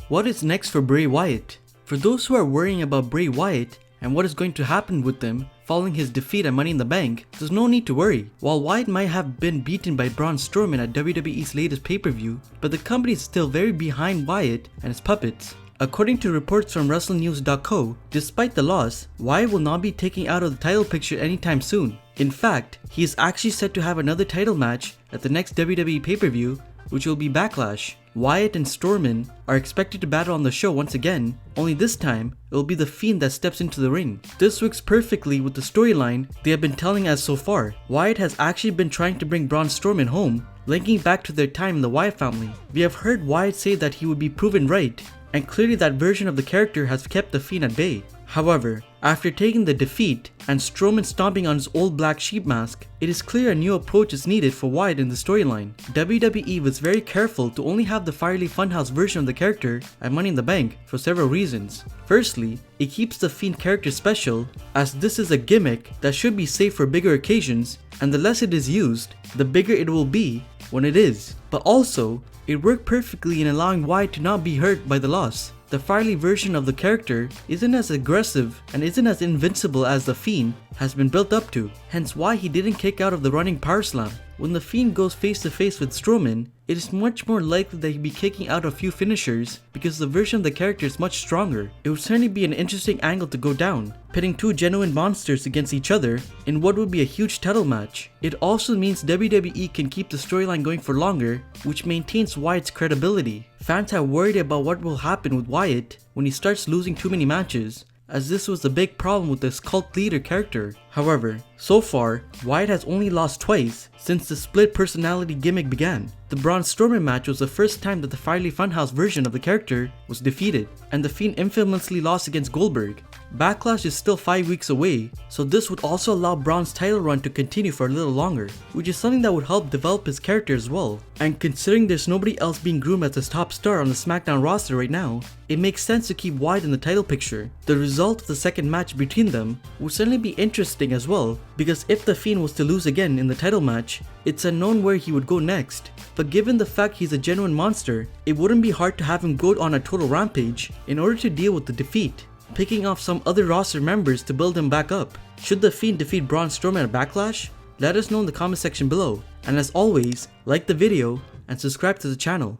What is next for Bray Wyatt? For those who are worrying about Bray Wyatt and what is going to happen with them following his defeat at Money in the Bank, there's no need to worry. While Wyatt might have been beaten by Braun Strowman at WWE's latest pay-per-view, but the company is still very behind Wyatt and his puppets. According to reports from WrestleNews.co, despite the loss, Wyatt will not be taken out of the title picture anytime soon. In fact, he is actually set to have another title match at the next WWE pay-per-view, which will be Backlash. Wyatt and Strowman are expected to battle on the show once again, only this time it will be the Fiend that steps into the ring. This works perfectly with the storyline they have been telling us so far. Wyatt has actually been trying to bring Braun Strowman home, linking back to their time in the Wyatt family. We have heard Wyatt say that he would be proven right, and clearly that version of the character has kept the Fiend at bay. However, after taking the defeat and Strowman stomping on his old black sheep mask, it is clear a new approach is needed for Wyatt in the storyline. WWE was very careful to only have the Firely Funhouse version of the character at Money in the Bank for several reasons. Firstly, it keeps the Fiend character special, as this is a gimmick that should be safe for bigger occasions, and the less it is used, the bigger it will be when it is. But also, it worked perfectly in allowing Wyatt to not be hurt by the loss. The Firely version of the character isn't as aggressive and isn't as invincible as the Fiend has been built up to, hence why he didn't kick out of the running power slam. When the Fiend goes face to face with Strowman, it is much more likely that he'd be kicking out a few finishers because the version of the character is much stronger. It would certainly be an interesting angle to go down, pitting two genuine monsters against each other in what would be a huge title match. It also means WWE can keep the storyline going for longer, which maintains Wyatt's credibility. Fans are worried about what will happen with Wyatt when he starts losing too many matches, as this was the big problem with this cult leader character. However, so far, Wyatt has only lost twice since the split personality gimmick began. The Braun Strowman match was the first time that the Firely Funhouse version of the character was defeated, and the Fiend infamously lost against Goldberg. Backlash is still 5 weeks away, so this would also allow Braun's title run to continue for a little longer, which is something that would help develop his character as well. And considering there's nobody else being groomed as his top star on the SmackDown roster right now, it makes sense to keep Wyatt in the title picture. The result of the second match between them would certainly be interesting as well, because if the Fiend was to lose again in the title match, it's unknown where he would go next. But given the fact he's a genuine monster, it wouldn't be hard to have him go on a total rampage in order to deal with the defeat, picking off some other roster members to build him back up. Should the Fiend defeat Braun Strowman at Backlash? Let us know in the comment section below. And as always, like the video and subscribe to the channel.